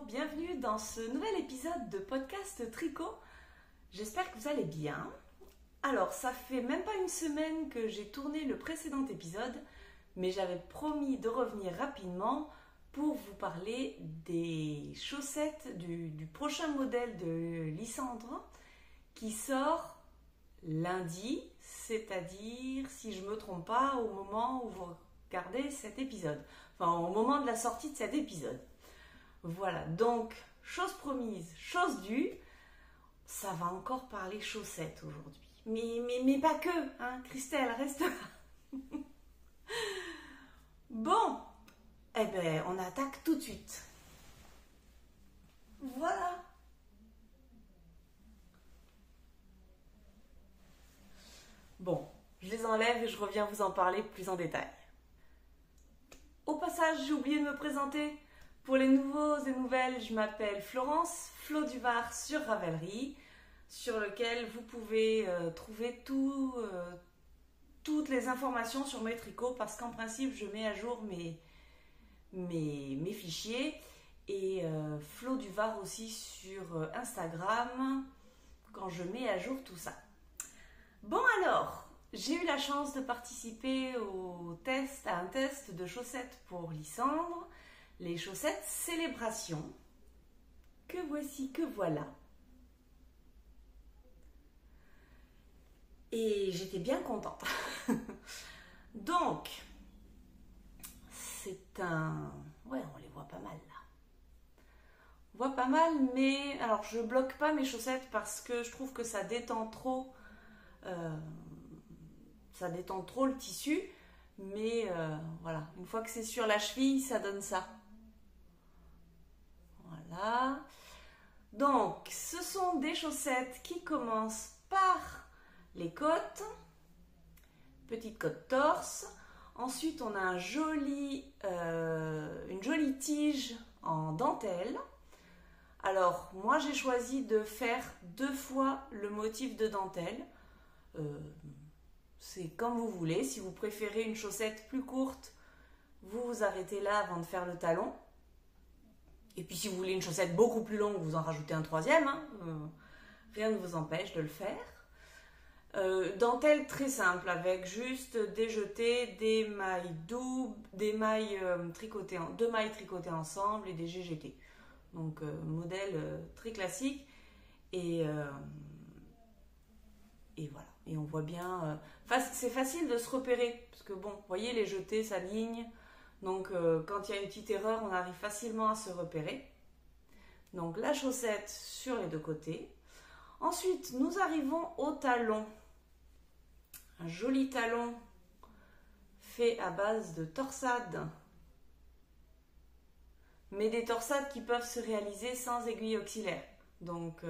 bienvenue dans ce nouvel épisode de podcast Tricot. J'espère que vous allez bien. Alors, ça fait même pas une semaine que j'ai tourné le précédent épisode, mais j'avais promis de revenir rapidement pour vous parler des chaussettes du prochain modèle de Lysandre qui sort lundi, c'est-à-dire, si je ne me trompe pas, au moment où vous regardez cet épisode. Enfin, au moment de la sortie de cet épisode. Voilà, donc, chose promise, chose due, ça va encore parler chaussettes aujourd'hui. Mais pas que, hein, Christelle, reste là. Bon, eh ben, on attaque tout de suite. Voilà. Bon, je les enlève et je reviens vous en parler plus en détail. Au passage, j'ai oublié de me présenter. Pour les nouveaux et nouvelles, je m'appelle Florence, Flo du Var sur Ravelry, sur lequel vous pouvez trouver toutes les informations sur mes tricots, parce qu'en principe, je mets à jour mes fichiers. Et Flo du Var aussi sur Instagram, quand je mets à jour tout ça. Bon alors, j'ai eu la chance de participer à un test de chaussettes pour Lysandre, les chaussettes Célébration, que voici, que voilà. Et j'étais bien contente. Donc, c'est un... Ouais, on les voit pas mal là. On voit pas mal, mais... Alors, je bloque pas mes chaussettes parce que je trouve que ça détend trop... ça détend trop le tissu, mais voilà, une fois que c'est sur la cheville, ça donne ça. Voilà. Donc, ce sont des chaussettes qui commencent par les côtes, petite côte torse. Ensuite, on a une jolie tige en dentelle. Alors, moi, j'ai choisi de faire 2 fois le motif de dentelle. C'est comme vous voulez. Si vous préférez une chaussette plus courte, vous vous arrêtez là avant de faire le talon. Et puis si vous voulez une chaussette beaucoup plus longue, vous en rajoutez un 3e. Hein. Rien ne vous empêche de le faire. Dentelle très simple, avec juste des jetés, des mailles doubles, des mailles tricotées, 2 mailles tricotées ensemble et des GGT. Donc modèle très classique. Et voilà. Et on voit bien... c'est facile de se repérer. Parce que bon, vous voyez, les jetés s'alignent. Donc quand il y a une petite erreur, on arrive facilement à se repérer. Donc la chaussette sur les 2 côtés. Ensuite, nous arrivons au talon. Un joli talon fait à base de torsades. Mais des torsades qui peuvent se réaliser sans aiguille auxiliaire. Donc...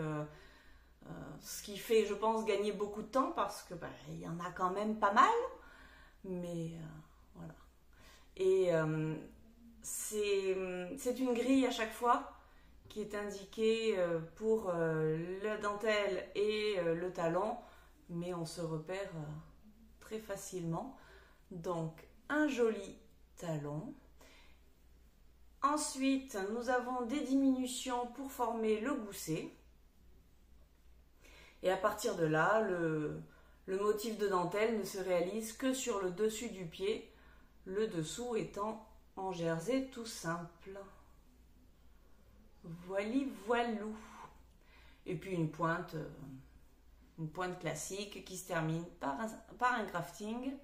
ce qui fait, je pense, gagner beaucoup de temps parce que il y en a quand même pas mal. Mais voilà. Et c'est une grille à chaque fois qui est indiquée pour la dentelle et le talon. Mais on se repère très facilement. Donc, un joli talon. Ensuite, nous avons des diminutions pour former le gousset. Et à partir de là, le motif de dentelle ne se réalise que sur le dessus du pied, le dessous étant en jersey tout simple. Voili voilou. Et puis une pointe classique qui se termine par un grafting.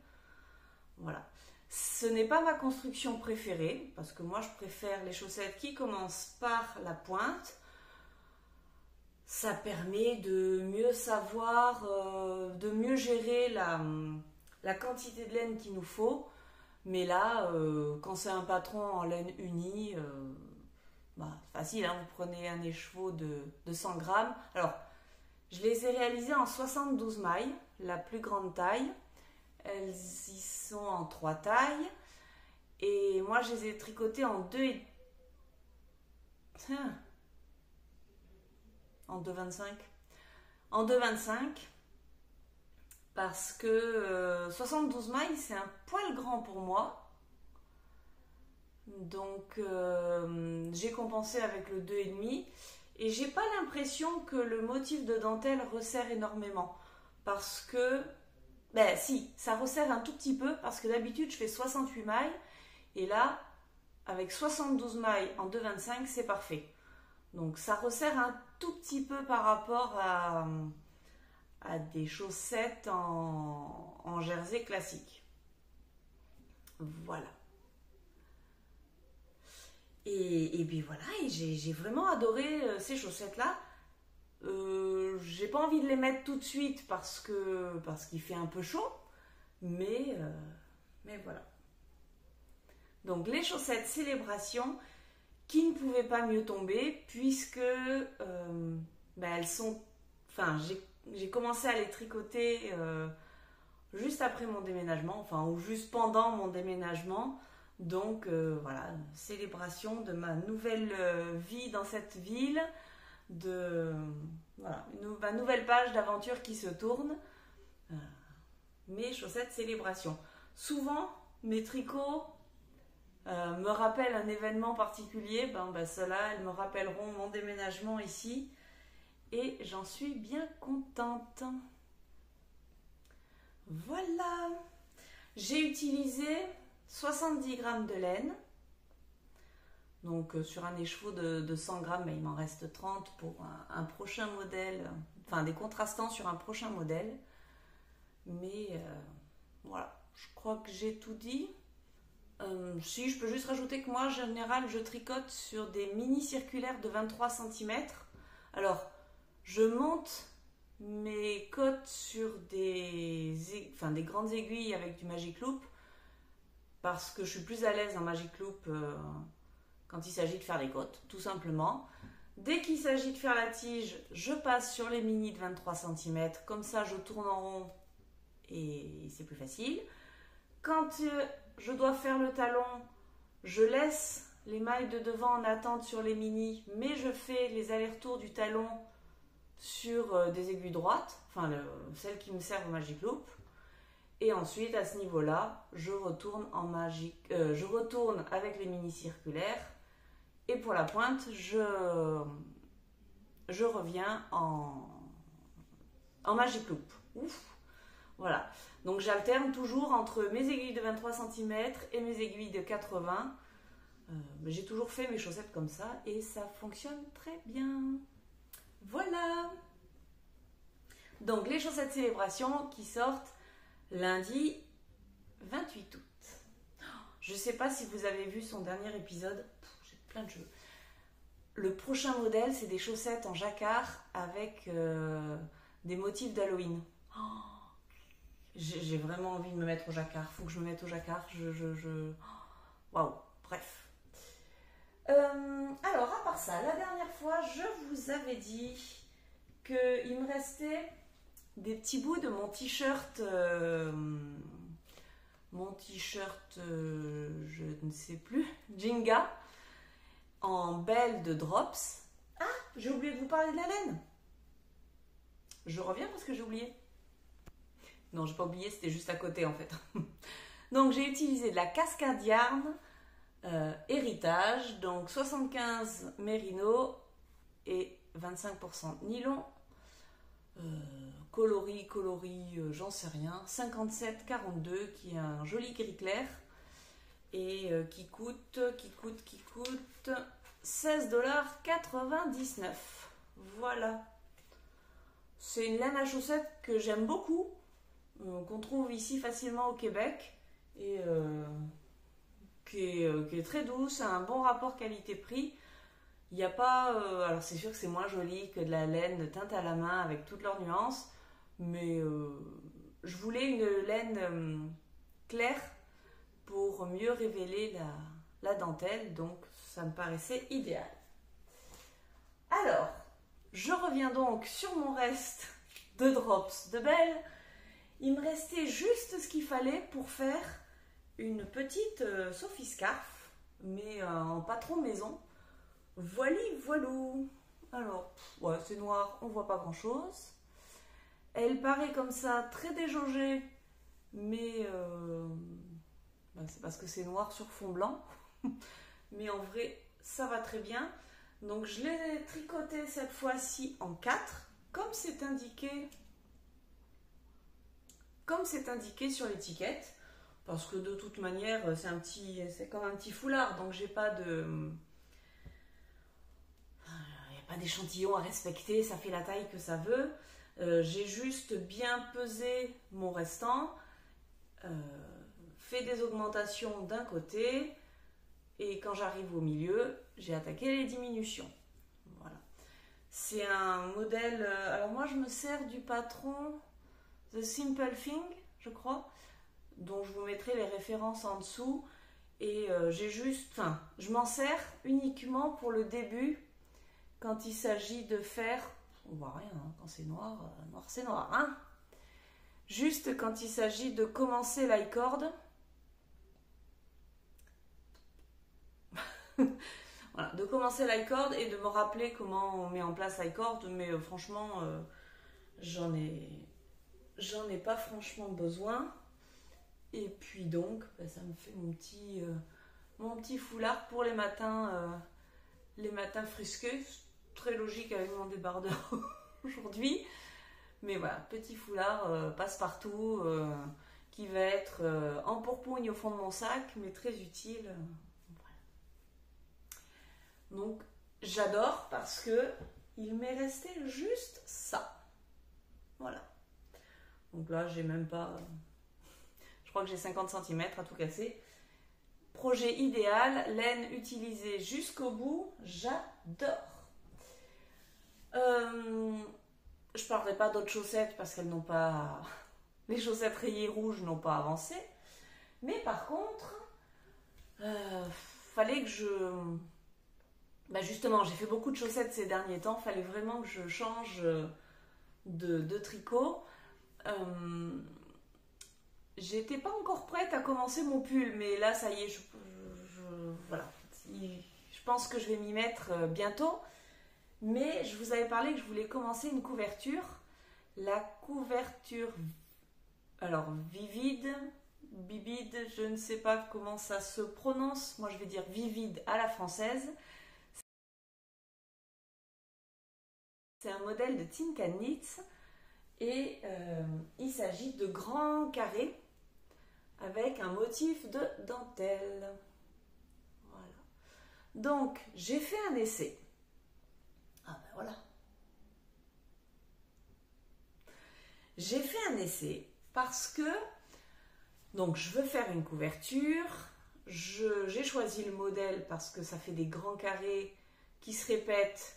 Voilà. Ce n'est pas ma construction préférée, parce que moi je préfère les chaussettes qui commencent par la pointe. Ça permet de mieux savoir, de mieux gérer la quantité de laine qu'il nous faut. Mais là, quand c'est un patron en laine unie, facile, hein, vous prenez un écheveau de 100 grammes. Alors, je les ai réalisées en 72 mailles, la plus grande taille. Elles y sont en 3 tailles. Et moi, je les ai tricotées en 2,25. En 2,25 parce que 72 mailles c'est un poil grand pour moi, Donc j'ai compensé avec le 2,5 et j'ai pas l'impression que le motif de dentelle resserre énormément parce que, ben si, ça resserre un tout petit peu parce que d'habitude je fais 68 mailles et là avec 72 mailles en 2,25 c'est parfait. Donc ça resserre un tout petit peu par rapport à des chaussettes en jersey classique. Voilà. Et puis voilà, et j'ai vraiment adoré ces chaussettes-là. J'ai pas envie de les mettre tout de suite parce qu'il fait un peu chaud, mais voilà. Donc les chaussettes Célébration qui ne pouvaient pas mieux tomber puisque elles sont. Enfin, j'ai commencé à les tricoter juste après mon déménagement, enfin ou juste pendant mon déménagement. Donc voilà, célébration de ma nouvelle vie dans cette ville, voilà, ma nouvelle page d'aventure qui se tourne. Mes chaussettes célébration. Souvent, mes tricots me rappellent un événement particulier. Ceux-là, elles me rappelleront mon déménagement ici. Et j'en suis bien contente. Voilà. J'ai utilisé 70 grammes de laine. Donc sur un écheveau de 100 grammes, mais il m'en reste 30 pour un prochain modèle. Enfin, des contrastants sur un prochain modèle. Mais voilà, je crois que j'ai tout dit. Si, je peux juste rajouter que moi, en général, je tricote sur des mini circulaires de 23 cm. Alors, je monte mes côtes sur des grandes aiguilles avec du Magic Loop parce que je suis plus à l'aise en Magic Loop quand il s'agit de faire des côtes, tout simplement. Dès qu'il s'agit de faire la tige, je passe sur les mini de 23 cm, comme ça je tourne en rond et c'est plus facile. Quand je dois faire le talon, je laisse les mailles de devant en attente sur les mini, mais je fais les allers-retours du talon sur des aiguilles droites, enfin celles qui me servent au Magic Loop. Et ensuite, à ce niveau-là, je retourne avec les mini circulaires. Et pour la pointe, je reviens en Magic Loop. Ouf. Voilà. Donc j'alterne toujours entre mes aiguilles de 23 cm et mes aiguilles de 80. J'ai toujours fait mes chaussettes comme ça et ça fonctionne très bien. Voilà. Donc les chaussettes célébration qui sortent lundi 28 août. Je ne sais pas si vous avez vu son dernier épisode. J'ai plein de cheveux. Le prochain modèle, c'est des chaussettes en jacquard avec des motifs d'Halloween. J'ai vraiment envie de me mettre au jacquard. Faut que je me mette au jacquard. Waouh. Bref. Alors, à part ça, la dernière fois, je vous avais dit qu'il me restait des petits bouts de mon t-shirt. Je ne sais plus. Jenga. En belle de Drops. Ah, j'ai oublié de vous parler de la laine. Je reviens parce que j'ai oublié. Non, j'ai pas oublié, c'était juste à côté en fait. Donc j'ai utilisé de la Cascade Yarn héritage, donc 75 mérino et 25% nylon. Coloris, j'en sais rien. 57,42 qui est un joli gris clair et qui coûte 16,99 $. Voilà. C'est une laine à chaussettes que j'aime beaucoup, qu'on trouve ici facilement au Québec et qui est très douce, a un bon rapport qualité-prix. Il n'y a pas... alors c'est sûr que c'est moins joli que de la laine de teinte à la main avec toutes leurs nuances, mais je voulais une laine claire pour mieux révéler la dentelle, donc ça me paraissait idéal. Alors, je reviens donc sur mon reste de drops de Belle. Il me restait juste ce qu'il fallait pour faire une petite Sophie Scarf, mais en pas trop maison. Voilou. Alors, ouais, c'est noir, on voit pas grand chose. Elle paraît comme ça très déjaugée, mais c'est parce que c'est noir sur fond blanc. mais en vrai, ça va très bien. Donc je l'ai tricoté cette fois-ci en 4, comme c'est indiqué sur l'étiquette, parce que de toute manière, c'est comme un petit foulard, donc j'ai pas de... Il n'y a pas d'échantillon à respecter, ça fait la taille que ça veut. J'ai juste bien pesé mon restant, fait des augmentations d'un côté, et quand j'arrive au milieu, j'ai attaqué les diminutions. Voilà. C'est un modèle... alors moi, je me sers du patron The Simple Thing, je crois, dont je vous mettrai les références en dessous. Et je m'en sers uniquement pour le début, quand il s'agit de faire... On voit rien, hein, quand c'est noir, noir c'est noir, hein. Juste quand il s'agit de commencer l'i-cord. Voilà, de commencer l'i-cord et de me rappeler comment on met en place l'i-cord, mais franchement, j'en ai pas franchement besoin. Et puis donc, ça me fait mon petit foulard pour les matins frisqués. Très logique avec mon débardeur aujourd'hui. Mais voilà, petit foulard passe-partout qui va être en pourpoint au fond de mon sac, mais très utile. Voilà. Donc, j'adore parce que il m'est resté juste ça. Voilà. Donc là, j'ai même pas... je crois que j'ai 50 cm à tout casser. Projet idéal, laine utilisée jusqu'au bout, j'adore. Je ne parlerai pas d'autres chaussettes parce qu'elles n'ont pas... les chaussettes rayées rouges n'ont pas avancé. Mais par contre, fallait que je... justement, j'ai fait beaucoup de chaussettes ces derniers temps. Fallait vraiment que je change de tricot. J'étais pas encore prête à commencer mon pull, mais là, ça y est, voilà. Je pense que je vais m'y mettre bientôt. Mais je vous avais parlé que je voulais commencer une couverture. La couverture, alors Vivid, je ne sais pas comment ça se prononce. Moi, je vais dire Vivid à la française. C'est un modèle de Think and Knits et il s'agit de grands carrés avec un motif de dentelle. Voilà. Donc, j'ai fait un essai. Ah ben voilà. J'ai fait un essai parce que donc je veux faire une couverture. J'ai choisi le modèle parce que ça fait des grands carrés qui se répètent.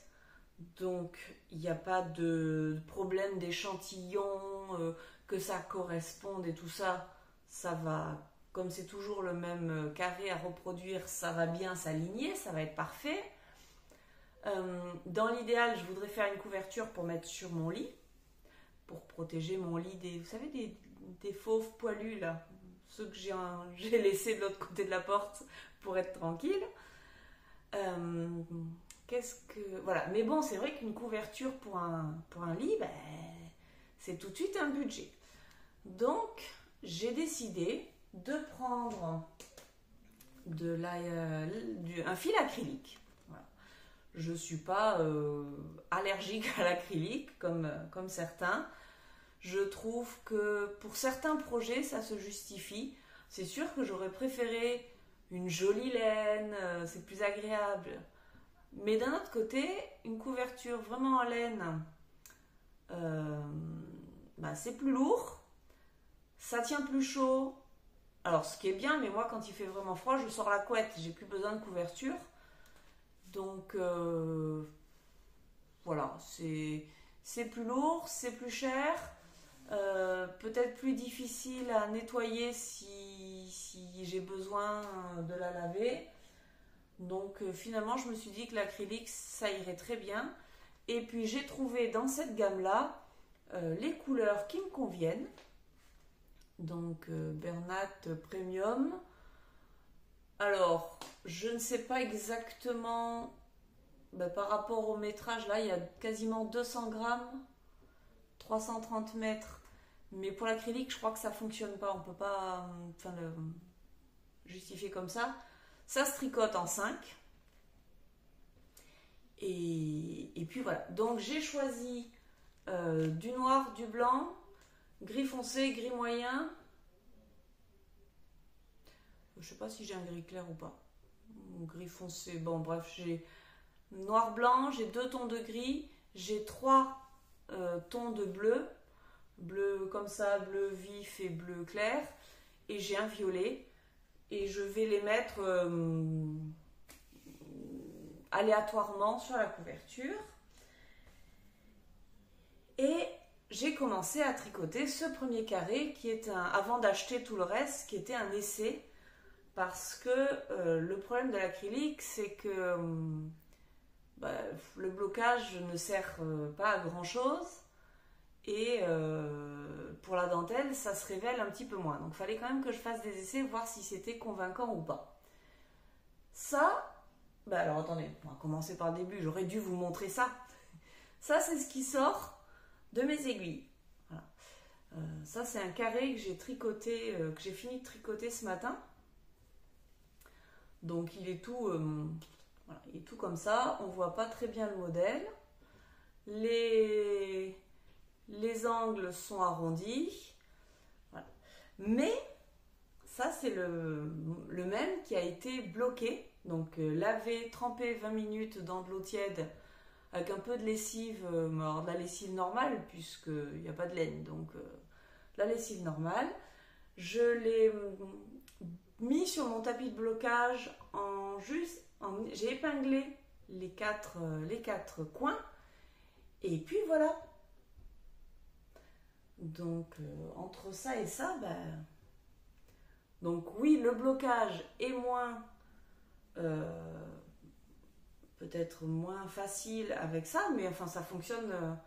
Donc il n'y a pas de problème d'échantillon, que ça corresponde et tout ça. Ça va, comme c'est toujours le même carré à reproduire, ça va bien s'aligner, ça va être parfait. Dans l'idéal, je voudrais faire une couverture pour mettre sur mon lit, pour protéger mon lit vous savez, des fauves poilus là, ceux que j'ai laissés de l'autre côté de la porte pour être tranquille. Voilà. Mais bon, c'est vrai qu'une couverture pour un lit, c'est tout de suite un budget. Donc, j'ai décidé de prendre un fil acrylique. Voilà. Je ne suis pas allergique à l'acrylique comme certains. Je trouve que pour certains projets, ça se justifie. C'est sûr que j'aurais préféré une jolie laine, c'est plus agréable. Mais d'un autre côté, une couverture vraiment en laine, c'est plus lourd, ça tient plus chaud. Alors, ce qui est bien, mais moi, quand il fait vraiment froid, je sors la couette, j'ai plus besoin de couverture. Donc, voilà, c'est plus lourd, c'est plus cher, peut-être plus difficile à nettoyer si j'ai besoin de la laver. Donc finalement, je me suis dit que l'acrylique, ça irait très bien. Et puis j'ai trouvé dans cette gamme-là les couleurs qui me conviennent. Donc Bernat Premium. Alors, je ne sais pas exactement, par rapport au métrage, là, il y a quasiment 200 grammes, 330 mètres. Mais pour l'acrylique, je crois que ça ne fonctionne pas. On ne peut pas le justifier comme ça. Ça se tricote en 5. Et puis voilà. Donc j'ai choisi du noir, du blanc, gris foncé, gris moyen. Je sais pas si j'ai un gris clair ou pas. Gris foncé. Bon bref, j'ai noir blanc, j'ai 2 tons de gris, j'ai 3 tons de bleu. Bleu comme ça, bleu vif et bleu clair. Et j'ai un violet. Et je vais les mettre aléatoirement sur la couverture. Et j'ai commencé à tricoter ce premier carré qui est avant d'acheter tout le reste, qui était un essai. Parce que le problème de l'acrylique, c'est que le blocage ne sert pas à grand chose. Et pour la dentelle, ça se révèle un petit peu moins. Donc il fallait quand même que je fasse des essais, voir si c'était convaincant ou pas. Ça, alors attendez, on va commencer par le début, j'aurais dû vous montrer ça. Ça, c'est ce qui sort de mes aiguilles. Voilà. Ça, c'est un carré que j'ai tricoté, que j'ai fini de tricoter ce matin. Donc il est tout, voilà, il est tout comme ça, on voit pas très bien le modèle. Les angles sont arrondis. Voilà. Mais ça, c'est le même qui a été bloqué. Donc lavé, trempé 20 minutes dans de l'eau tiède avec un peu de lessive, de la lessive normale puisqu'il n'y a pas de laine. Donc la lessive normale. Je l'ai mis sur mon tapis de blocage j'ai épinglé les quatre coins. Et puis voilà. Donc entre ça et ça, donc oui, le blocage est moins peut-être moins facile avec ça, mais enfin ça fonctionne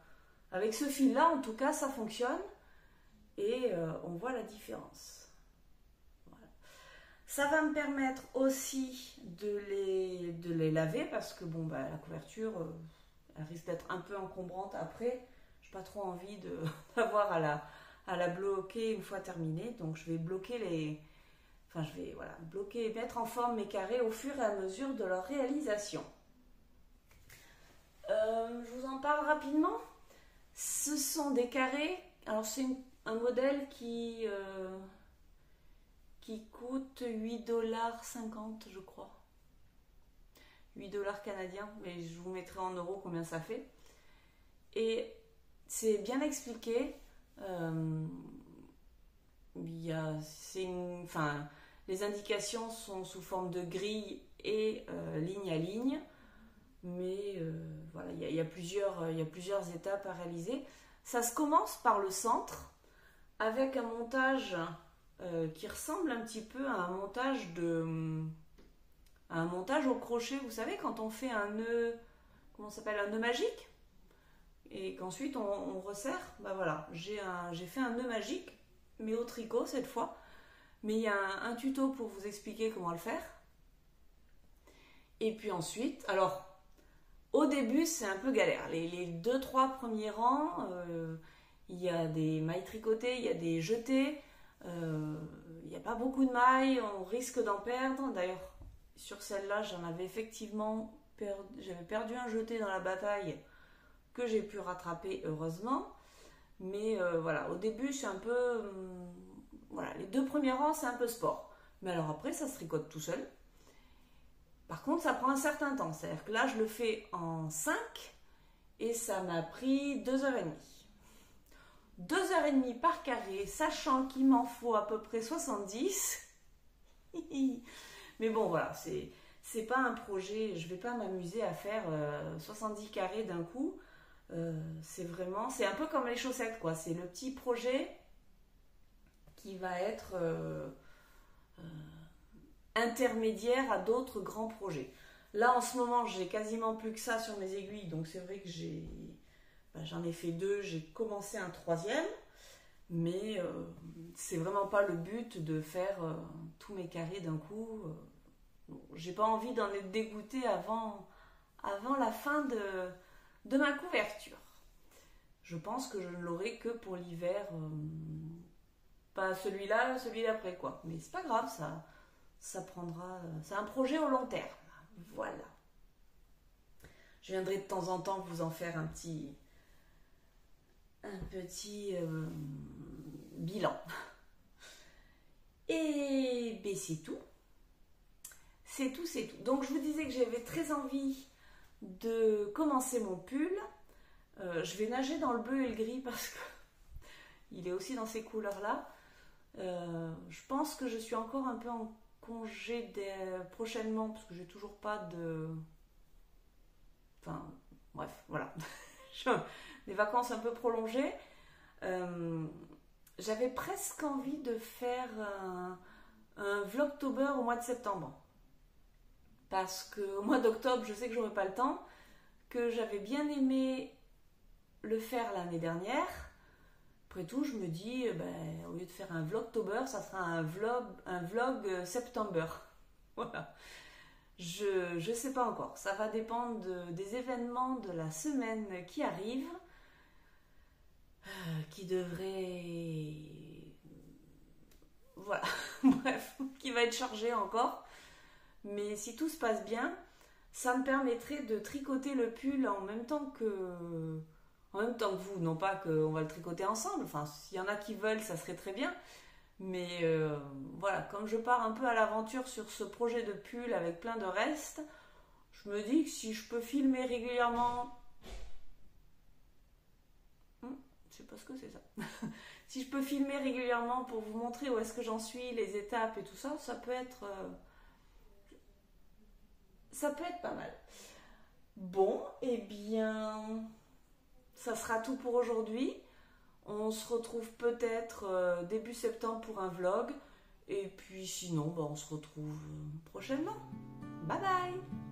avec ce fil là, en tout cas ça fonctionne et on voit la différence. Voilà. Ça va me permettre aussi de les laver parce que bon la couverture elle risque d'être un peu encombrante après. Pas trop envie d'avoir à la bloquer une fois terminée, donc je vais bloquer bloquer et mettre en forme mes carrés au fur et à mesure de leur réalisation. Je vous en parle rapidement. Ce sont des carrés, alors c'est un modèle qui coûte 8,50 $, je crois. 8 $ canadiens, mais je vous mettrai en euros combien ça fait. Et c'est bien expliqué. Les indications sont sous forme de grille et ligne à ligne. Mais voilà, il y a plusieurs étapes à réaliser. Ça se commence par le centre avec un montage qui ressemble un petit peu à un montage au crochet. Vous savez, quand on fait un nœud, comment ça s'appelle, un nœud magique, et qu'ensuite on resserre, voilà, j'ai fait un nœud magique, mais au tricot cette fois. Mais il y a un tuto pour vous expliquer comment le faire. Et puis ensuite, alors, au début c'est un peu galère. Les 2-3 premiers rangs, il y a des mailles tricotées, il y a des jetés, il n'y a pas beaucoup de mailles, on risque d'en perdre. D'ailleurs, sur celle-là, j'en avais effectivement j'avais perdu un jeté dans la bataille, que j'ai pu rattraper heureusement, mais voilà, au début c'est un peu voilà, les 2 premiers rangs c'est un peu sport, mais alors après ça se tricote tout seul. Par contre ça prend un certain temps, c'est à dire que là je le fais en 5 et ça m'a pris 2h30. 2h30 par carré, sachant qu'il m'en faut à peu près 70. Mais bon voilà, c'est pas un projet, je vais pas m'amuser à faire 70 carrés d'un coup. C'est un peu comme les chaussettes, quoi. C'est le petit projet qui va être intermédiaire à d'autres grands projets. Là en ce moment j'ai quasiment plus que ça sur mes aiguilles, donc c'est vrai que j'en ai fait 2, j'ai commencé un 3e, mais c'est vraiment pas le but de faire tous mes carrés d'un coup. J'ai pas envie d'en être dégoûtée avant la fin de ma couverture. Je pense que je ne l'aurai que pour l'hiver, pas celui-là, celui d'après, quoi. Mais c'est pas grave, c'est un projet au long terme. Voilà. Je viendrai de temps en temps vous en faire un petit bilan. Et ben c'est tout. C'est tout. Donc je vous disais que j'avais très envie de commencer mon pull. Je vais nager dans le bleu et le gris parce que il est aussi dans ces couleurs-là. Je pense que je suis encore un peu en congé prochainement parce que j'ai toujours pas de... Enfin, bref, voilà. Des vacances un peu prolongées. J'avais presque envie de faire un vlogtober au mois de septembre. Parce qu'au mois d'octobre, je sais que j'aurai pas le temps, que j'avais bien aimé le faire l'année dernière. Après tout, je me dis, au lieu de faire un vlogtober, ça sera un vlog september. Voilà. Je sais pas encore. Ça va dépendre des événements de la semaine qui arrivent, qui devraient... Voilà. Bref, qui va être chargé encore. Mais si tout se passe bien, ça me permettrait de tricoter le pull en même temps que vous. Non pas qu'on va le tricoter ensemble. Enfin, s'il y en a qui veulent, ça serait très bien. Mais voilà, comme je pars un peu à l'aventure sur ce projet de pull avec plein de restes, je me dis que si je peux filmer régulièrement... je sais pas ce que c'est ça. Si je peux filmer régulièrement pour vous montrer où est-ce que j'en suis, les étapes et tout ça, ça peut être pas mal. Bon, eh bien, ça sera tout pour aujourd'hui. On se retrouve peut-être début septembre pour un vlog. Et puis sinon, on se retrouve prochainement. Bye bye!